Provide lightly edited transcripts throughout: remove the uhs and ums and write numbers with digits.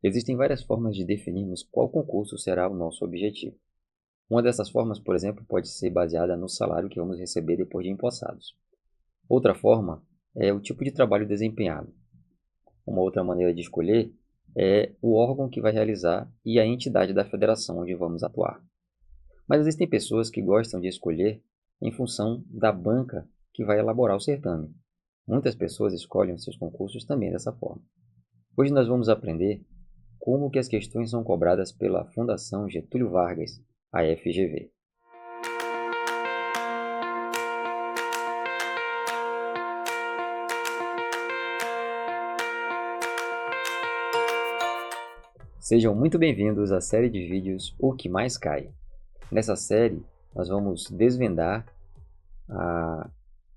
Existem várias formas de definirmos qual concurso será o nosso objetivo. Uma dessas formas, por exemplo, pode ser baseada no salário que vamos receber depois de empossados. Outra forma é o tipo de trabalho desempenhado. Uma outra maneira de escolher é o órgão que vai realizar e a entidade da federação onde vamos atuar. Mas existem pessoas que gostam de escolher em função da banca que vai elaborar o certame. Muitas pessoas escolhem os seus concursos também dessa forma. Hoje nós vamos aprender como que as questões são cobradas pela Fundação Getúlio Vargas, a FGV. Sejam muito bem-vindos à série de vídeos O que mais cai. Nessa série, nós vamos desvendar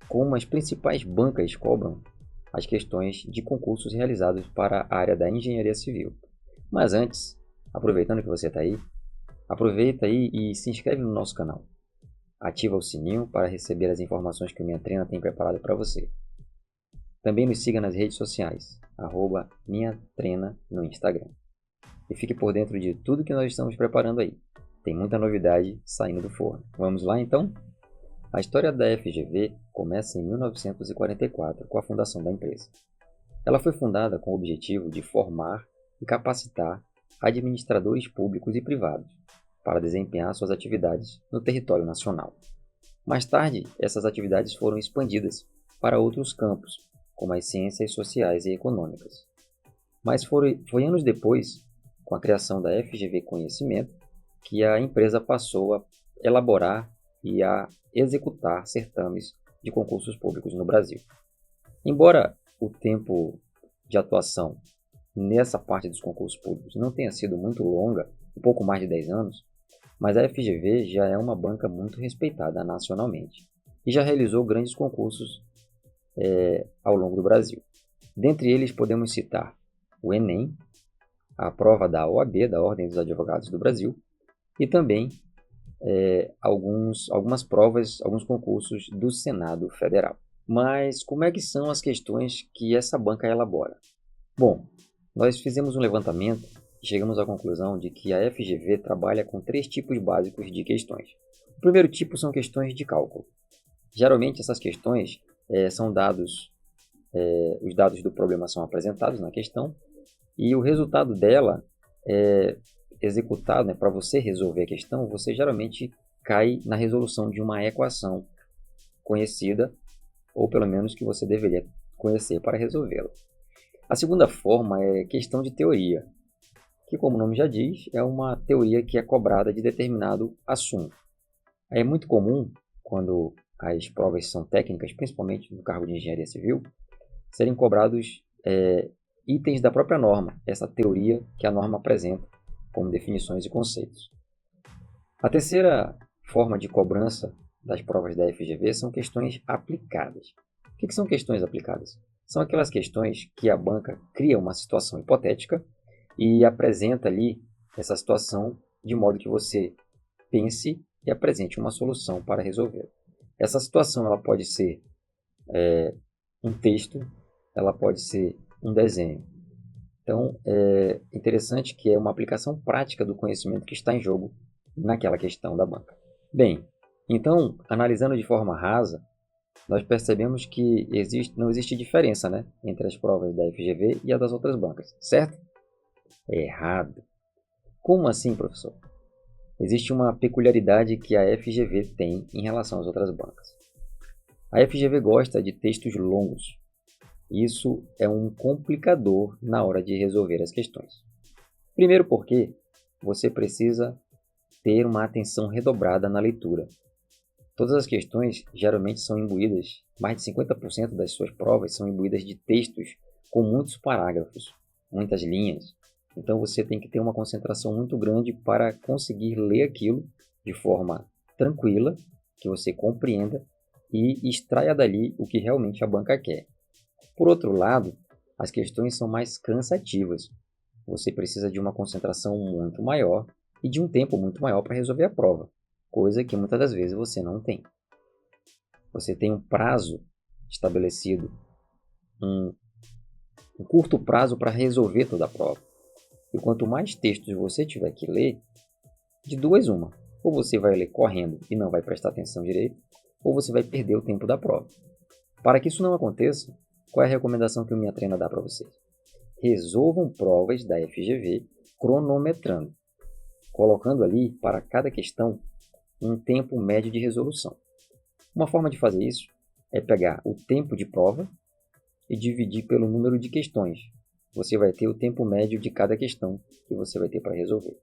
como as principais bancas cobram as questões de concursos realizados para a área da engenharia civil. Mas antes, aproveitando que você está aí, aproveita aí e se inscreve no nosso canal. Ativa o sininho para receber as informações que o Minha Trena tem preparado para você. Também nos siga nas redes sociais, @minhatrena no Instagram. E fique por dentro de tudo que nós estamos preparando aí. Tem muita novidade saindo do forno. Vamos lá então? A história da FGV começa em 1944 com a fundação da empresa. Ela foi fundada com o objetivo de formar e capacitar administradores públicos e privados para desempenhar suas atividades no território nacional. Mais tarde, essas atividades foram expandidas para outros campos, como as ciências sociais e econômicas. Mas foi anos depois, com a criação da FGV Conhecimento, que a empresa passou a elaborar e a executar certames de concursos públicos no Brasil. Embora o tempo de atuação nessa parte dos concursos públicos não tenha sido muito longa, um pouco mais de 10 anos, mas a FGV já é uma banca muito respeitada nacionalmente e já realizou grandes concursos ao longo do Brasil. Dentre eles podemos citar o Enem, a prova da OAB, da Ordem dos Advogados do Brasil, e também algumas provas, alguns concursos do Senado Federal. Mas como é que são as questões que essa banca elabora? Bom, nós fizemos um levantamento e chegamos à conclusão de que a FGV trabalha com 3 tipos básicos de questões. O primeiro tipo são questões de cálculo. Geralmente essas questões são dados, os dados do problema são apresentados na questão e o resultado dela é executado, para você resolver a questão, você geralmente cai na resolução de uma equação conhecida, ou pelo menos que você deveria conhecer para resolvê-la. A segunda forma é questão de teoria, que, como o nome já diz, é uma teoria que é cobrada de determinado assunto. É muito comum, quando as provas são técnicas, principalmente no cargo de engenharia civil, serem cobrados itens da própria norma, essa teoria que a norma apresenta como definições e conceitos. A terceira forma de cobrança das provas da FGV são questões aplicadas. O que são questões aplicadas? São aquelas questões que a banca cria uma situação hipotética e apresenta ali essa situação de modo que você pense e apresente uma solução para resolver. Essa situação ela pode ser um texto, ela pode ser um desenho. Então, é interessante que é uma aplicação prática do conhecimento que está em jogo naquela questão da banca. Bem, então, analisando de forma rasa, nós percebemos que não existe diferença, entre as provas da FGV e as das outras bancas, certo? É errado. Como assim, professor? Existe uma peculiaridade que a FGV tem em relação às outras bancas. A FGV gosta de textos longos. Isso é um complicador na hora de resolver as questões. Primeiro porque você precisa ter uma atenção redobrada na leitura. Todas as questões geralmente são imbuídas, mais de 50% das suas provas são imbuídas de textos com muitos parágrafos, muitas linhas. Então você tem que ter uma concentração muito grande para conseguir ler aquilo de forma tranquila, que você compreenda e extraia dali o que realmente a banca quer. Por outro lado, as questões são mais cansativas. Você precisa de uma concentração muito maior e de um tempo muito maior para resolver a prova, coisa que muitas das vezes você não tem. Você tem um prazo estabelecido, um curto prazo para resolver toda a prova. E quanto mais textos você tiver que ler, de duas uma. Ou você vai ler correndo e não vai prestar atenção direito, ou você vai perder o tempo da prova. Para que isso não aconteça, qual é a recomendação que o Minha Treina dá para vocês? Resolvam provas da FGV cronometrando, colocando ali para cada questão um tempo médio de resolução. Uma forma de fazer isso é pegar o tempo de prova e dividir pelo número de questões. Você vai ter o tempo médio de cada questão que você vai ter para resolver.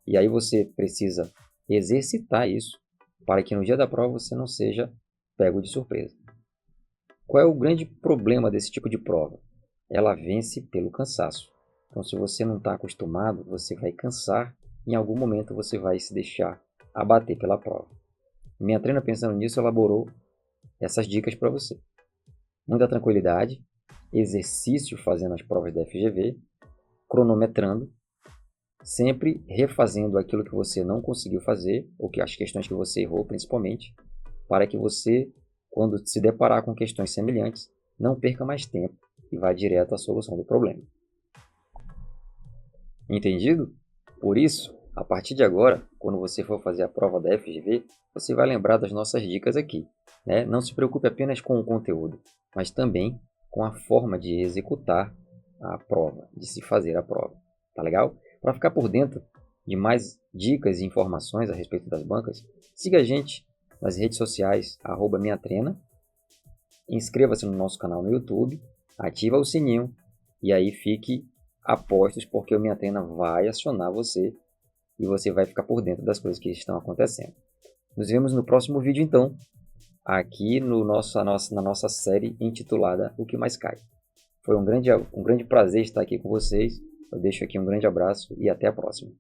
E aí você precisa exercitar isso para que no dia da prova você não seja pego de surpresa. Qual é o grande problema desse tipo de prova? Ela vence pelo cansaço. Então, se você não está acostumado, você vai cansar. Em algum momento você vai se deixar abater pela prova. Minha treina, pensando nisso, elaborou essas dicas para você. Muita tranquilidade, exercício fazendo as provas da FGV, cronometrando, sempre refazendo aquilo que você não conseguiu fazer, ou que as questões que você errou principalmente, para que você, quando se deparar com questões semelhantes, não perca mais tempo e vá direto à solução do problema. Entendido? Por isso, a partir de agora, quando você for fazer a prova da FGV, você vai lembrar das nossas dicas aqui, né? Não se preocupe apenas com o conteúdo, mas também com a forma de executar a prova, de se fazer a prova. Tá legal? Para ficar por dentro de mais dicas e informações a respeito das bancas, siga a gente nas redes sociais, @minhatreina. Inscreva-se no nosso canal no YouTube, ativa o sininho e aí fique a postos, porque o Minha Treina vai acionar você e você vai ficar por dentro das coisas que estão acontecendo. Nos vemos no próximo vídeo então, aqui na nossa série intitulada O Que Mais Cai. Foi um grande prazer estar aqui com vocês. Eu deixo aqui um grande abraço e até a próxima.